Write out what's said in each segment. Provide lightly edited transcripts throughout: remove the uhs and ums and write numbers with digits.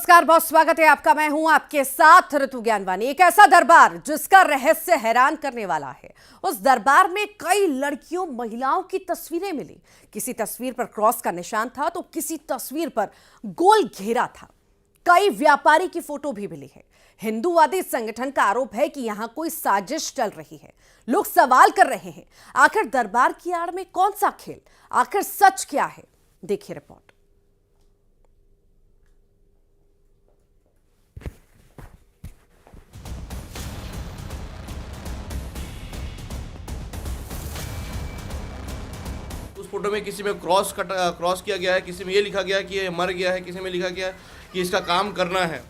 नमस्कार, बहुत स्वागत है आपका। मैं हूं आपके साथ ऋतु ज्ञानवानी। एक ऐसा दरबार जिसका रहस्य हैरान करने वाला है। उस दरबार में कई लड़कियों महिलाओं की तस्वीरें मिली। किसी तस्वीर पर क्रॉस का निशान था तो किसी तस्वीर पर गोल घेरा था। कई व्यापारी की फोटो भी मिली है। हिंदूवादी संगठन का आरोप है कि यहां कोई साजिश चल रही है। लोग सवाल कर रहे हैं, आखिर दरबार की आड़ में कौन सा खेल, आखिर सच क्या है? देखिए रिपोर्ट। उस फोटो में किसी में क्रॉस किया गया है, किसी में ये लिखा गया है कि ये मर गया है, किसी में लिखा गया है कि इसका काम करना है।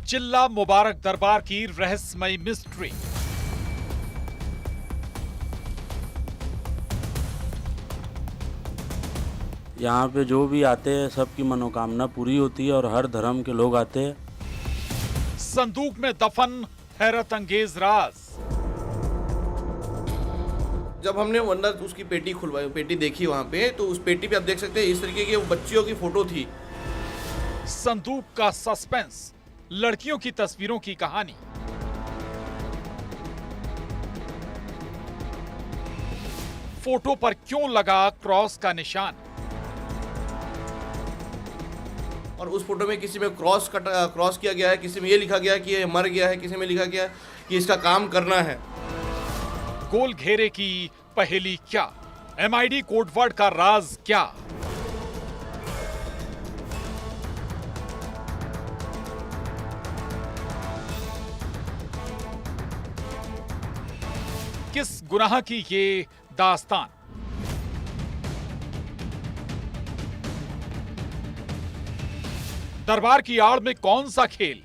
चिल्ला मुबारक दरबार की रहस्यमयी मिस्ट्री। यहाँ पे जो भी आते हैं सबकी मनोकामना पूरी होती है और हर धर्म के लोग आते हैं। संदूक में दफन हैरत अंगेज राज। जब हमने अंदर उसकी पेटी खुलवाई, पेटी देखी वहाँ पे, तो उस पेटी पे आप देख सकते हैं इस तरीके की बच्चियों की फोटो थी। संदूक का सस्पेंस, लड़कियों की तस्वीरों की कहानी। फोटो पर क्यों लगा क्रॉस का निशान? और उस फोटो में किसी में क्रॉस किया गया है, किसी में ये लिखा गया है कि ये मर गया है, किसी में लिखा गया है कि इसका काम करना है। गोल घेरे की पहेली क्या? एमआईडी कोडवर्ड का राज क्या? किस गुनाह की ये दास्तान? दरबार की आड़ में कौन सा खेल?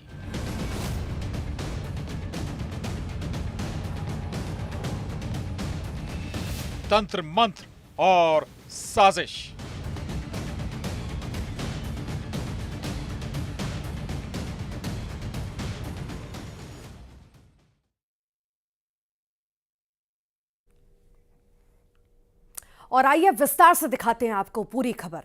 तंत्र मंत्र और साजिश। और आइए विस्तार से दिखाते हैं आपको पूरी खबर।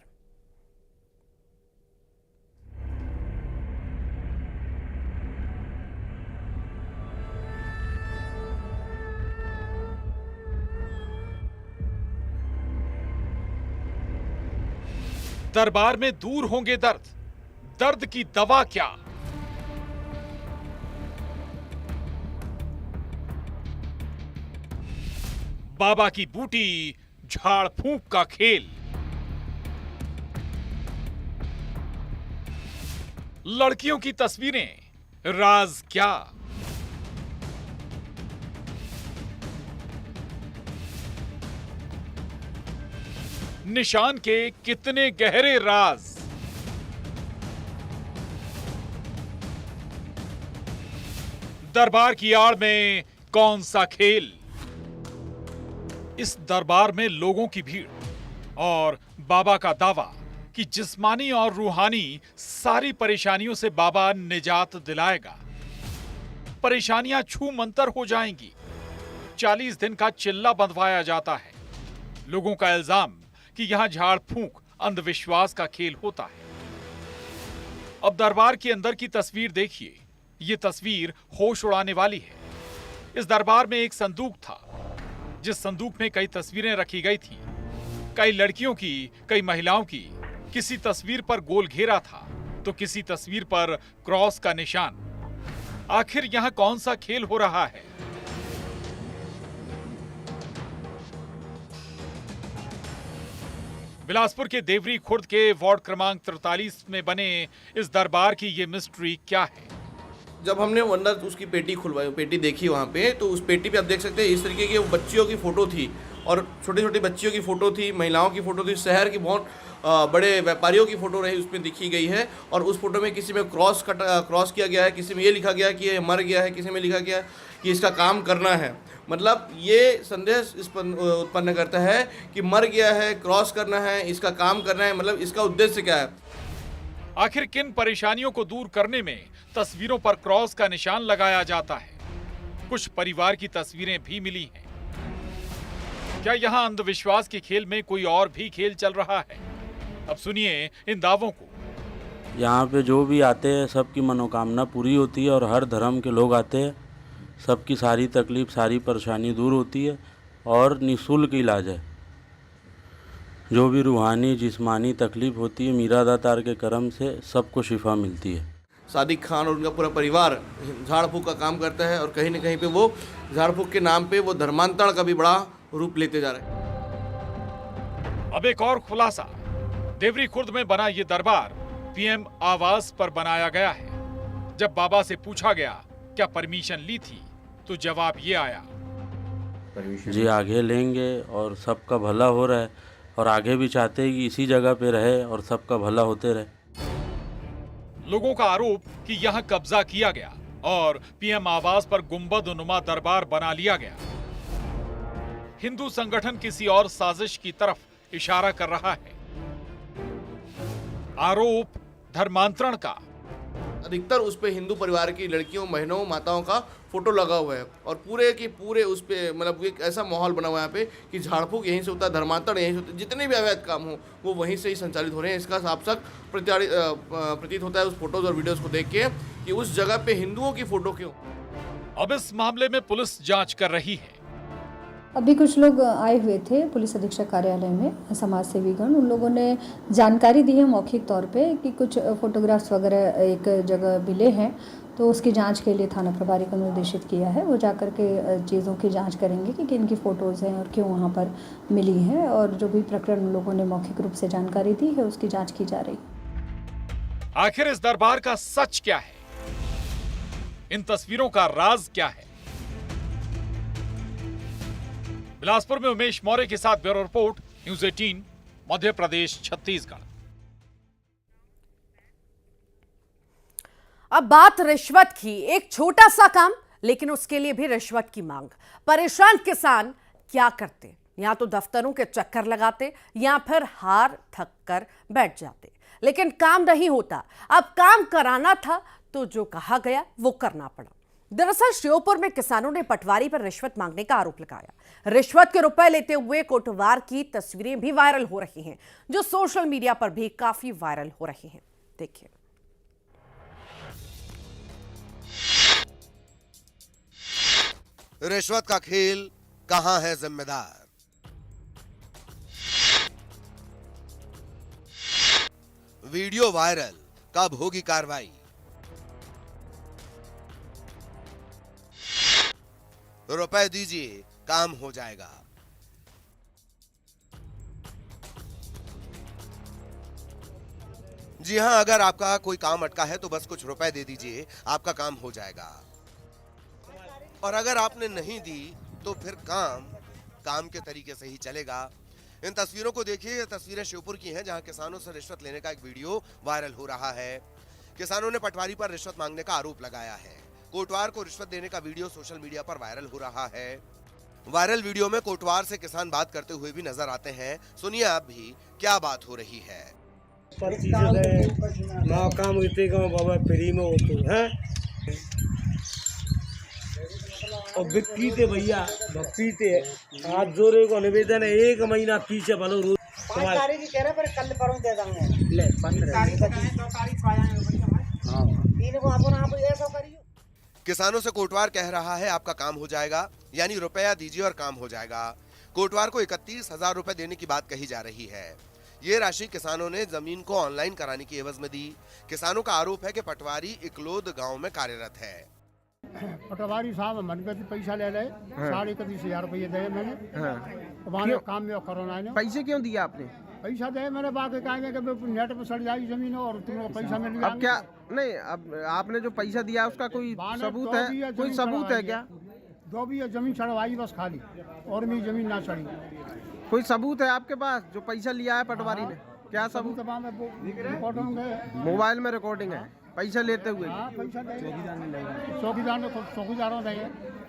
दरबार में दूर होंगे दर्द, दर्द की दवा क्या? बाबा की बूटी, झाड़ फूंक का खेल। लड़कियों की तस्वीरें, राज क्या? निशान के कितने गहरे राज? दरबार की आड़ में कौन सा खेल? इस दरबार में लोगों की भीड़ और बाबा का दावा कि जिस्मानी और रूहानी सारी परेशानियों से बाबा निजात दिलाएगा। परेशानियां छू मंतर हो जाएंगी। 40 दिन का चिल्ला बंधवाया जाता है। लोगों का इल्जाम कि यहां झाड़ फूंक अंधविश्वास का खेल होता है। अब दरबार के अंदर की तस्वीर देखिए। यह तस्वीर होश उड़ाने वाली है। इस दरबार में एक संदूक था, जिस संदूक में कई तस्वीरें रखी गई थी। कई लड़कियों की, कई महिलाओं की। किसी तस्वीर पर गोल घेरा था तो किसी तस्वीर पर क्रॉस का निशान। आखिर यहां कौन सा खेल हो रहा है? बिलासपुर के देवरी खुर्द के वार्ड क्रमांक 43 में बने इस दरबार की ये मिस्ट्री क्या है? जब हमने अंदर उसकी पेटी खुलवाई, पेटी देखी वहाँ पे, तो उस पेटी पे आप देख सकते हैं इस तरीके की बच्चियों की फोटो थी। और छोटी छोटी बच्चियों की फोटो थी, महिलाओं की फोटो थी, शहर की बहुत बड़े व्यापारियों की फोटो रही उसमें दिखी गई है। और उस फोटो में किसी में क्रॉस किया गया है, किसी में ये लिखा गया है कि ये मर गया है, किसी में लिखा गया है कि इसका काम करना है। मतलब ये संदेश उत्पन्न करता है कि मर गया है, क्रॉस करना है, इसका काम करना है। मतलब इसका उद्देश्य क्या है? आखिर किन परेशानियों को दूर करने में तस्वीरों पर क्रॉस का निशान लगाया जाता है। कुछ परिवार की तस्वीरें भी मिली हैं। क्या यहाँ अंधविश्वास के खेल में कोई और भी खेल चल रहा है? अब सुनिए इन दावों को। यहाँ पे जो भी आते हैं सबकी मनोकामना पूरी होती है और हर धर्म के लोग आते हैं। सबकी सारी तकलीफ सारी परेशानी दूर होती है और निःशुल्क इलाज है। जो भी रूहानी जिस्मानी तकलीफ होती है मीरा दातार के करम से सबको शिफा मिलती है। सादिक खान और उनका पूरा परिवार झाड़ फूक का काम करता है और कहीं न कहीं पे वो झाड़ फूक के नाम पे वो धर्मांतरण का भी बड़ा रूप लेते जा रहे हैं। अब एक और खुलासा। देवरी खुर्द में बना ये दरबार पीएम आवास पर बनाया गया है। जब बाबा से पूछा गया क्या परमिशन ली थी तो जवाब ये आया, जी आगे लेंगे और सबका भला हो रहा है और आगे भी चाहते हैं कि इसी जगह पे रहे और सबका भला होते रहे। लोगों का आरोप कि यहाँ कब्जा किया गया और पीएम आवास पर गुंबद नुमा दरबार बना लिया गया। हिंदू संगठन किसी और साजिश की तरफ इशारा कर रहा है। आरोप धर्मांतरण का। अधिकतर उस पे हिंदू परिवार की लड़कियों बहनों माताओं का फोटो लगा हुआ है और पूरे के पूरे उस पे मतलब एक ऐसा माहौल बना हुआ है यहाँ पे कि झाड़ फूक यहीं से होता है, धर्मांतरण यहीं से होता है, जितने भी अवैध काम हो वो वहीं से ही संचालित हो रहे हैं। इसका साफ साफ प्रतीत होता है उस फोटोज और वीडियोस को देख के कि उस जगह पे हिंदुओं की फोटो क्यों। अब इस मामले में पुलिस जांच कर रही है। अभी कुछ लोग आए हुए थे पुलिस अधीक्षक कार्यालय में, समाज सेवीगण। उन लोगों ने जानकारी दी है मौखिक तौर पे कि कुछ फोटोग्राफ्स वगैरह एक जगह मिले हैं, तो उसकी जांच के लिए थाना प्रभारी को निर्देशित किया है। वो जाकर के चीज़ों की जांच करेंगे कि किन की फ़ोटोज़ हैं और क्यों वहाँ पर मिली हैं, और जो भी प्रकरण उन लोगों ने मौखिक रूप से जानकारी दी है उसकी जाँच की जा रही है। आखिर इस दरबार का सच क्या है? इन तस्वीरों का राज क्या है? बिलासपुर में उमेश मौर्य के साथ bureau report, news 18, Madhya Pradesh, Chhattisgarh. अब बात रिश्वत की। एक छोटा सा काम लेकिन उसके लिए भी रिश्वत की मांग। परेशान किसान क्या करते? या तो दफ्तरों के चक्कर लगाते या फिर हार थक कर बैठ जाते, लेकिन काम नहीं होता। अब काम कराना था तो जो कहा गया वो करना पड़ा। दरअसल श्योपुर में किसानों ने पटवारी पर रिश्वत मांगने का आरोप लगाया। रिश्वत के रुपए लेते हुए कोटवार की तस्वीरें भी वायरल हो रही हैं, जो सोशल मीडिया पर भी काफी वायरल हो रही हैं। देखिए। रिश्वत का खेल, कहां है जिम्मेदार? वीडियो वायरल, कब होगी कार्रवाई? रुपए दीजिए, काम हो जाएगा। जी हां, अगर आपका कोई काम अटका है तो बस कुछ रुपए दे दीजिए, आपका काम हो जाएगा। और अगर आपने नहीं दी तो फिर काम के तरीके से ही चलेगा। इन तस्वीरों को देखिए। ये तस्वीरें श्योपुर की हैं, जहां किसानों से रिश्वत लेने का एक वीडियो वायरल हो रहा है। किसानों ने पटवारी पर रिश्वत मांगने का आरोप लगाया है। कोटवार को रिश्वत देने का वीडियो सोशल मीडिया पर वायरल हो रहा है। वायरल वीडियो में कोटवार से किसान बात करते हुए भी नजर आते हैं। सुनिए आप भी क्या बात हो रही है। काम बाबा फ्री में होते हैं और बिक्की थे भैया, भक्ति थे। हाथ जोड़े को निवेदन है, 1 महीना पीछे भलो रोज किसानों से कोटवार कह रहा है आपका काम हो जाएगा, यानी रुपया दीजिए और काम हो जाएगा। कोटवार को 31,000 रुपए देने की बात कही जा रही है। ये राशि किसानों ने जमीन को ऑनलाइन कराने की एवज में दी। किसानों का आरोप है कि पटवारी इकलोद गांव में कार्यरत है। पटवारी साहब मन पे पैसा ले रहे, 31,000 रुपये दे मैंने। वहाँ काम में कोरोना ने पैसे क्यों दिया आपने? पैसा दे मैंने, बाकी कहेंगे कि नेट पे सड़ जाएगी जमीन और तुमको पैसा मिल गया। अब क्या नहीं, अब आपने जो पैसा दिया उसका कोई सबूत है? कोई सबूत है क्या? जो भी है जमीन चढ़वाई बस खाली, और भी जमीन ना चढ़ी। कोई सबूत है आपके पास जो पैसा लिया है पटवारी ने? क्या सबूत? मोबाइल में रिकॉर्डिंग है पैसा लेते हुए? चौकीदारों ने।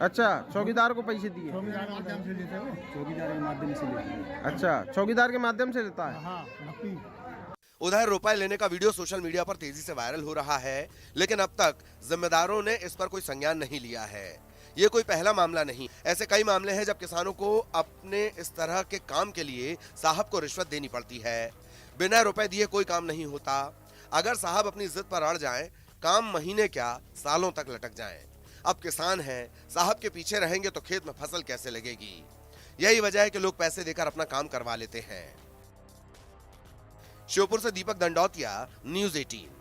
अच्छा, चौकीदार को पैसे दिए? चौकीदार के माध्यम से लेते हैं। अच्छा, चौकीदार के माध्यम से लेता है। उधर रुपए लेने का वीडियो सोशल मीडिया पर तेजी से वायरल हो रहा है, लेकिन अब तक जिम्मेदारों ने इस पर कोई संज्ञान नहीं लिया है। ये कोई पहला मामला नहीं, ऐसे कई मामले हैं जब किसानों को अपने इस तरह के काम के लिए साहब को रिश्वत देनी पड़ती है। बिना रुपए दिए कोई काम नहीं होता। अगर साहब अपनी जिद पर अड़ जाएं, काम महीने क्या सालों तक लटक जाएं। अब किसान हैं, साहब के पीछे रहेंगे तो खेत में फसल कैसे लगेगी। यही वजह है कि लोग पैसे देकर अपना काम करवा लेते हैं। श्योपुर से दीपक दंडौतिया, न्यूज़ 18।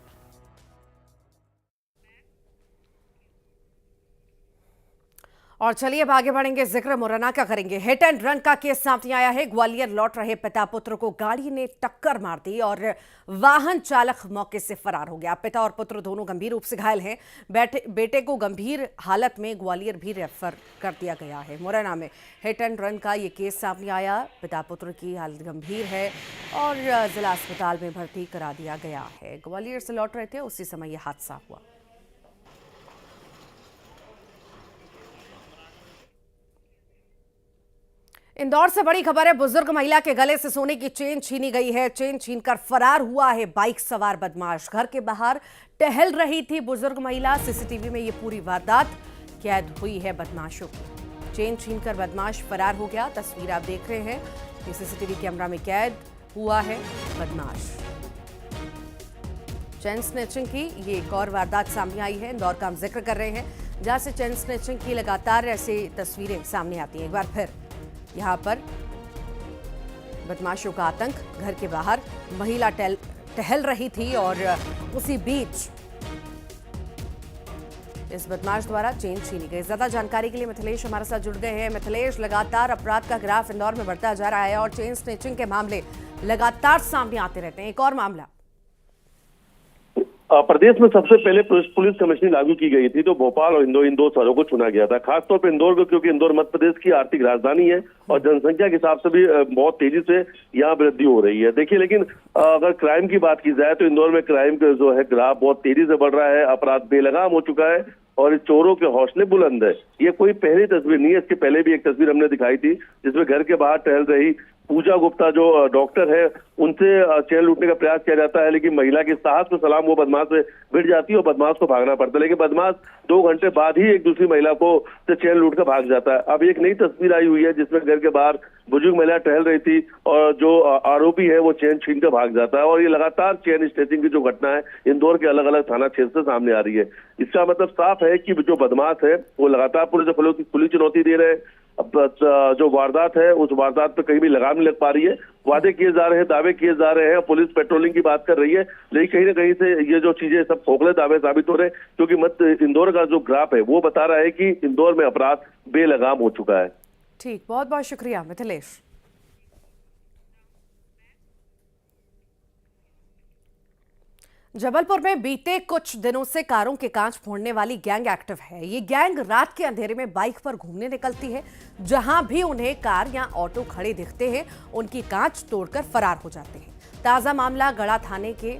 और चलिए अब आगे बढ़ेंगे, जिक्र मुरैना का करेंगे। हिट एंड रन का केस सामने आया है। ग्वालियर लौट रहे पिता पुत्र को गाड़ी ने टक्कर मार दी और वाहन चालक मौके से फरार हो गया। पिता और पुत्र दोनों गंभीर रूप से घायल हैं। बेटे को गंभीर हालत में ग्वालियर भी रेफर कर दिया गया है। मुरैना में हिट एंड रन का ये केस सामने आया। पिता पुत्र की हालत गंभीर है और जिला अस्पताल में भर्ती करा दिया गया है। ग्वालियर से लौट रहे थे, उसी समय यह हादसा हुआ। इंदौर से बड़ी खबर है। बुजुर्ग महिला के गले से सोने की चेन छीनी गई है। चेन छीनकर फरार हुआ है बाइक सवार बदमाश। घर के बाहर टहल रही थी बुजुर्ग महिला। सीसीटीवी में ये पूरी वारदात कैद हुई है बदमाशों की। चेन छीनकर बदमाश फरार हो गया। तस्वीर आप देख रहे हैं, ये सीसीटीवी कैमरा में कैद हुआ है बदमाश। चेन स्नैचिंग की ये एक और वारदात सामने आई है। इंदौर का हम जिक्र कर रहे हैं, जहां से चेन स्नैचिंग की लगातार ऐसी तस्वीरें सामने आती हैं। एक बार फिर यहाँ पर बदमाशों का आतंक। घर के बाहर महिला टहल रही थी और उसी बीच इस बदमाश द्वारा चेन छीनी गई। ज्यादा जानकारी के लिए मिथिलेश हमारे साथ जुड़ गए हैं। मिथिलेश, लगातार अपराध का ग्राफ इंदौर में बढ़ता जा रहा है और चेन स्नैचिंग के मामले लगातार सामने आते रहते हैं। एक और मामला प्रदेश में सबसे पहले पुलिस कमिश्नरी लागू की गई थी तो भोपाल और इंदौर इन दो शहरों को चुना गया था। खासतौर पर इंदौर को, क्योंकि इंदौर मध्य प्रदेश की आर्थिक राजधानी है और जनसंख्या के हिसाब से भी बहुत तेजी से यहाँ वृद्धि हो रही है। देखिए, लेकिन अगर क्राइम की बात की जाए तो इंदौर में क्राइम का जो है ग्राफ बहुत तेजी से बढ़ रहा है। अपराध बेलगाम हो चुका है और चोरों के हौसले बुलंद है। ये कोई पहली तस्वीर नहीं है, इसके पहले भी एक तस्वीर हमने दिखाई थी जिसमें घर के बाहर टहल रही पूजा गुप्ता जो डॉक्टर है उनसे चेन लूटने का प्रयास किया जाता है, लेकिन महिला के साहस को सलाम वो बदमाश से भिड़ जाती है और बदमाश को भागना पड़ता है। लेकिन बदमाश 2 घंटे बाद ही एक दूसरी महिला को से चेन लूट कर भाग जाता है। अब एक नई तस्वीर आई हुई है जिसमें घर के बाहर बुजुर्ग महिला टहल रही थी और जो आरोपी है वो चेन छीन कर भाग जाता है। और ये लगातार चेन स्नैचिंग की जो घटना है इंदौर के अलग अलग थाना क्षेत्र से सामने आ रही है। इसका मतलब साफ है कि जो बदमाश है वो लगातार पुलिस चुनौती दे रहे हैं। अब जो वारदात है उस वारदात पे कहीं भी लगाम नहीं लग पा रही है। वादे किए जा रहे हैं, दावे किए जा रहे हैं, पुलिस पेट्रोलिंग की बात कर रही है, लेकिन कहीं ना कहीं से ये जो चीजें सब खोखले दावे साबित हो रहे हैं, क्योंकि इंदौर का जो ग्राफ है वो बता रहा है कि इंदौर में अपराध बेलगाम हो चुका है। ठीक, बहुत बहुत शुक्रिया मिथिलेश। जबलपुर में बीते कुछ दिनों से कारों के कांच फोड़ने वाली गैंग एक्टिव है। ये गैंग रात के अंधेरे में बाइक पर घूमने निकलती है। जहां भी उन्हें कार या ऑटो खड़े दिखते हैं उनकी कांच तोड़कर फरार हो जाते हैं। ताजा मामला गढ़ा थाने के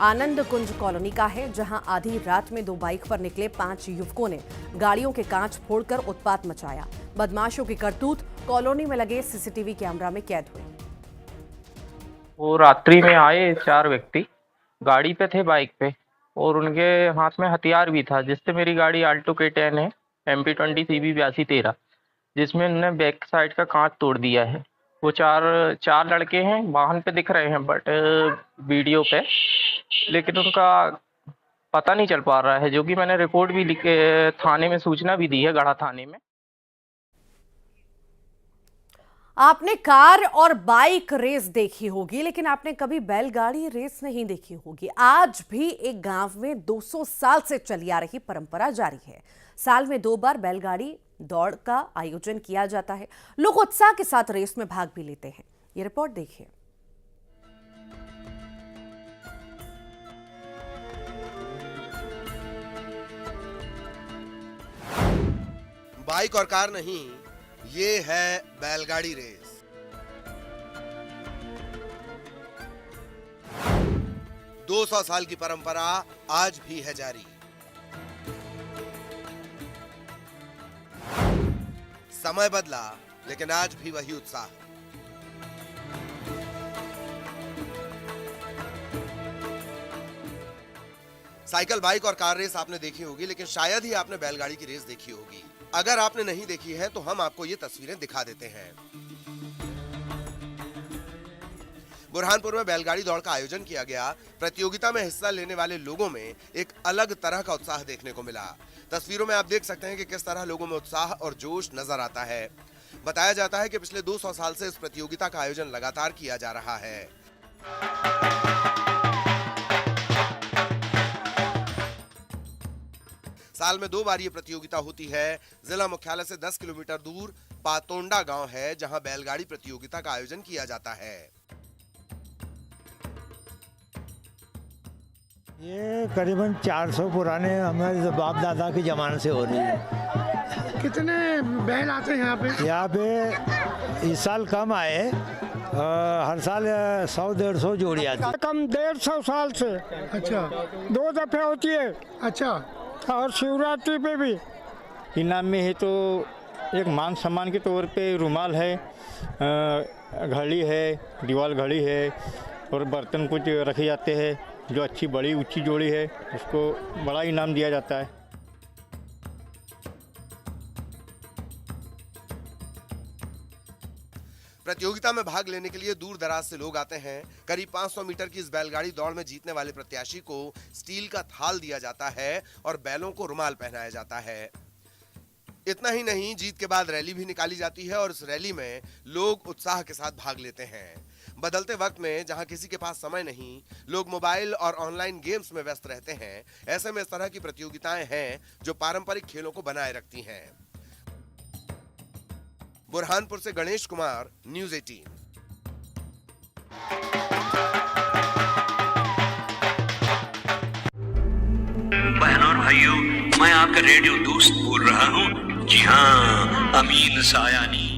आनंद कुंज कॉलोनी का है, जहां आधी रात में 2 बाइक पर निकले 5 युवकों ने गाड़ियों के कांच फोड़कर उत्पात मचाया। बदमाशों की करतूत कॉलोनी में लगे सीसीटीवी कैमरा में कैद हुई। वो रात्रि में आए 4 व्यक्ति, गाड़ी पे थे बाइक पे, और उनके हाथ में हथियार भी था, जिससे मेरी गाड़ी आल्टो K10 है MP20 CB 8213, जिसमें उन्होंने बैक साइड का कांच तोड़ दिया है। वो चार लड़के हैं, वाहन पे दिख रहे हैं बट वीडियो पे, लेकिन उनका पता नहीं चल पा रहा है, जो कि मैंने रिपोर्ट भी लिख के थाने में सूचना भी दी है, गढ़ा थाने में। आपने कार और बाइक रेस देखी होगी, लेकिन आपने कभी बैलगाड़ी रेस नहीं देखी होगी। आज भी एक गांव में 200 साल से चली आ रही परंपरा जारी है। साल में 2 बार बैलगाड़ी दौड़ का आयोजन किया जाता है। लोग उत्साह के साथ रेस में भाग भी लेते हैं। ये रिपोर्ट देखिए। बाइक और कार नहीं, ये है बैलगाड़ी रेस। दो 200 साल की परंपरा आज भी है जारी। समय बदला, लेकिन आज भी वही उत्साह। साइकिल, बाइक और कार रेस आपने देखी होगी, लेकिन शायद ही आपने बैलगाड़ी की रेस देखी होगी। अगर आपने नहीं देखी है तो हम आपको ये तस्वीरें दिखा देते हैं। बुरहानपुर में बैलगाड़ी दौड़ का आयोजन किया गया। प्रतियोगिता में हिस्सा लेने वाले लोगों में एक अलग तरह का उत्साह देखने को मिला। तस्वीरों में आप देख सकते हैं कि किस तरह लोगों में उत्साह और जोश नजर आता है। बताया जाता है कि पिछले 200 साल से इस प्रतियोगिता का आयोजन लगातार किया जा रहा है। साल में 2 बार ये प्रतियोगिता होती है। जिला मुख्यालय से 10 किलोमीटर दूर पातोंडा गांव है, जहां बैलगाड़ी प्रतियोगिता का आयोजन किया जाता है। ये करीबन 400 पुराने हमारे बाप दादा के जमाने से हो रही है। कितने बैल आते हैं यहाँ पे? यहाँ पे इस साल कम आए, हर साल 100-150 जोड़ी आती है। कम 150 साल से। अच्छा, 2 दफे होती है। अच्छा, और शिवरात्रि पे भी? इनाम में है तो एक मान सम्मान के तौर पे रुमाल है, घड़ी है, दीवाल घड़ी है और बर्तन कुछ रखे जाते हैं। जो अच्छी बड़ी ऊंची जोड़ी है उसको बड़ा इनाम दिया जाता है। प्रतियोगिता में भाग लेने के लिए दूर दराज से लोग आते हैं। करीब 500 मीटर की इस बैलगाड़ी दौड़ में जीतने वाले प्रत्याशी को स्टील का थाल दिया जाता है और बैलों को रुमाल पहनाया जाता है। इतना ही नहीं, जीत के बाद रैली भी निकाली जाती है और इस रैली में लोग उत्साह के साथ भाग लेते हैं। बदलते वक्त में जहां किसी के पास समय नहीं, लोग मोबाइल और ऑनलाइन गेम्स में व्यस्त रहते हैं। ऐसे में इस तरह की प्रतियोगिताएं हैं जो पारंपरिक खेलों को बनाए रखती हैं। बुरहानपुर से गणेश कुमार, न्यूज़ 18। बहनों और भाइयों, मैं आपका रेडियो दोस्त बोल रहा हूँ। जी हाँ, अमीन सायानी।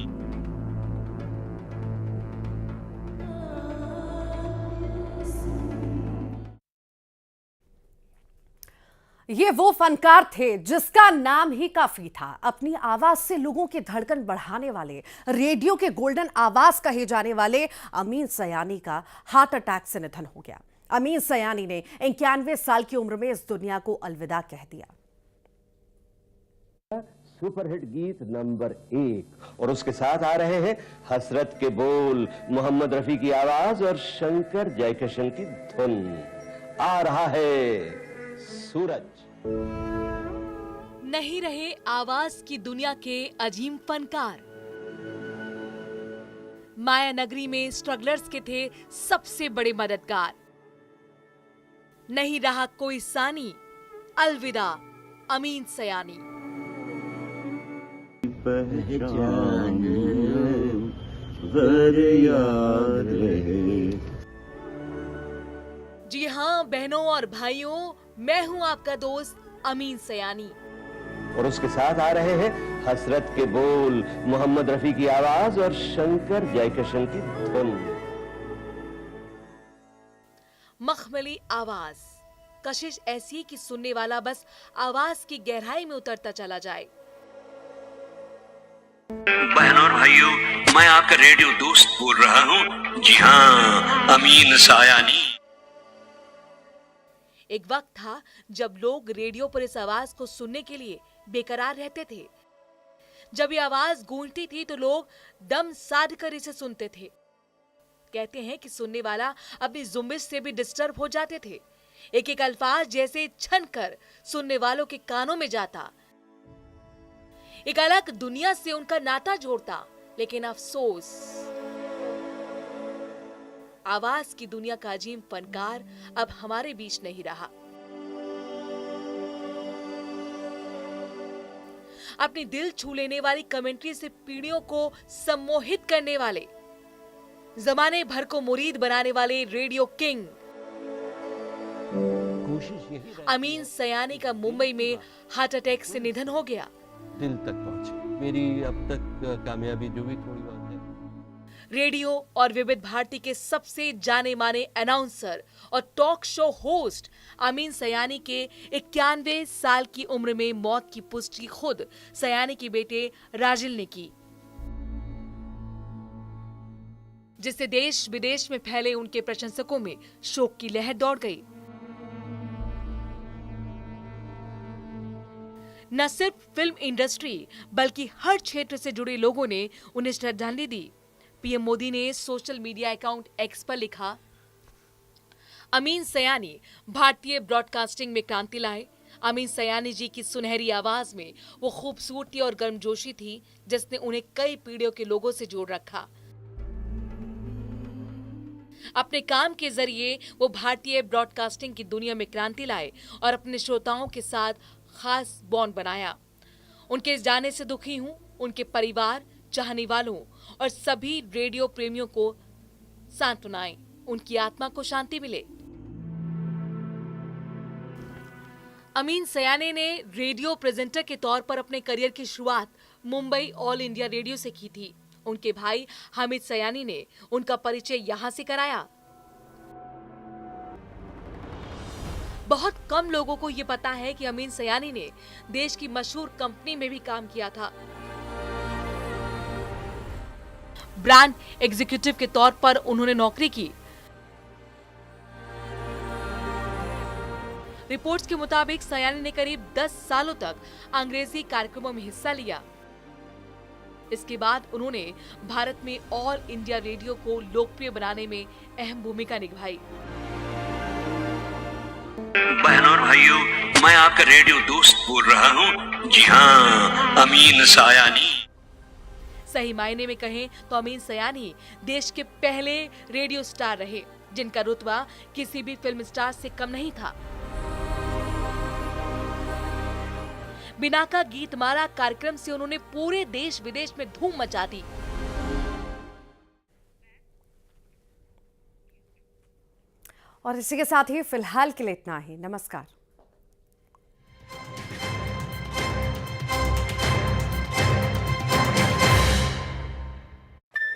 ये वो फनकार थे जिसका नाम ही काफी था। अपनी आवाज से लोगों की धड़कन बढ़ाने वाले, रेडियो के गोल्डन आवाज कहे जाने वाले अमीन सयानी का हार्ट अटैक से निधन हो गया। अमीन सयानी ने 91 साल की उम्र में इस दुनिया को अलविदा कह दिया। सुपरहिट गीत नंबर 1 और उसके साथ आ रहे हैं हसरत के बोल, मोहम्मद रफी की आवाज और शंकर जयकिशन की धुन। आ रहा है सूरज। नहीं रहे आवाज की दुनिया के अजीम फनकार। माया नगरी में स्ट्रगलर्स के थे सबसे बड़े मददगार। नहीं रहा कोई सानी, अलविदा अमीन सयानी। पहचान याद रहे। जी हाँ बहनों और भाइयों, मैं हूँ आपका दोस्त अमीन सयानी। और उसके साथ आ रहे हैं हसरत के बोल, मोहम्मद रफी की आवाज और शंकर जयकिशन की धुन। मखमली आवाज, कशिश ऐसी कि सुनने वाला बस आवाज की गहराई में उतरता चला जाए। बहनों और भाइयों, मैं आपका रेडियो दोस्त बोल रहा हूँ। जी हाँ, अमीन सायानी। एक वक्त था जब लोग रेडियो पर इस आवाज को सुनने के लिए बेकरार रहते थे। जब ये आवाज गूंजती थी तो लोग दम साध कर इसे सुनते थे। कहते हैं कि सुनने वाला अपनी जुम्बिश से भी डिस्टर्ब हो जाते थे। एक एक अल्फाज जैसे छन कर सुनने वालों के कानों में जाता, एक अलग दुनिया से उनका नाता जोड़ता। लेकिन अफसोस, आवाज की दुनिया का अजीम फनकार अब हमारे बीच नहीं रहा। अपनी दिल छू लेने वाली कमेंट्री से पीढ़ियों को सम्मोहित करने वाले, जमाने भर को मुरीद बनाने वाले रेडियो किंग अमीन सयानी का मुंबई में हार्ट अटैक से निधन हो गया। दिल तक पहुंचे मेरी अब तक कामयाबी जो भी थोड़ी बहुत है। रेडियो और विविध भारती के सबसे जाने माने अनाउंसर और talk show host Amin Sayani के 91 साल की उम्र में मौत की पुष्टि खुद सयानी के बेटे राजिल ने की, जिससे देश विदेश में फैले उनके प्रशंसकों में शोक की लहर दौड़ गई। न सिर्फ फिल्म इंडस्ट्री बल्कि हर क्षेत्र से जुड़े लोगों ने उन्हें श्रद्धांजलि दी। पीएम मोदी ने सोशल मीडिया अकाउंट एक्स पर लिखा, अमीन सयानी भारतीय ब्रॉडकास्टिंग में क्रांति लाए। अमीन सयानी जी की सुनहरी आवाज में वो खूबसूरती और गर्मजोशी थी जिसने उन्हें कई पीढ़ियों के लोगों से जोड़ रखा। अपने काम के जरिए वो भारतीय ब्रॉडकास्टिंग की दुनिया में क्रांति लाए और अपने श्रोताओं के साथ खास बॉन्ड बनाया। उनके जाने से दुखी हूं। उनके परिवार, चाहने वालों और सभी रेडियो प्रेमियों को सांत्वनाएं, उनकी आत्मा को शांति मिले। अमीन सयानी ने रेडियो प्रेजेंटर के तौर पर अपने करियर की शुरुआत मुंबई ऑल इंडिया रेडियो से की थी। उनके भाई हामिद सयानी ने उनका परिचय यहां से कराया। बहुत कम लोगों को यह पता है कि अमीन सयानी ने देश की मशहूर कंपनी में भी काम किया था। ब्रांड एग्जीक्यूटिव के तौर पर उन्होंने नौकरी की। रिपोर्ट्स के मुताबिक सयानी ने करीब 10 सालों तक अंग्रेजी कार्यक्रमों में हिस्सा लिया। इसके बाद उन्होंने भारत में ऑल इंडिया रेडियो को लोकप्रिय बनाने में अहम भूमिका निभाई। बहनों और भाइयों, मैं आपका रेडियो दोस्त बोल रहा हूँ। जी हाँ, अमीन सयानी। सही मायने में कहें तो अमीन सयानी देश के पहले रेडियो स्टार रहे जिनका रुतबा किसी भी फिल्म स्टार से कम नहीं था। बिना का गीतमाला कार्यक्रम से उन्होंने पूरे देश विदेश में धूम मचा दी। और इसी के साथ ही फिलहाल के लिए इतना ही। नमस्कार।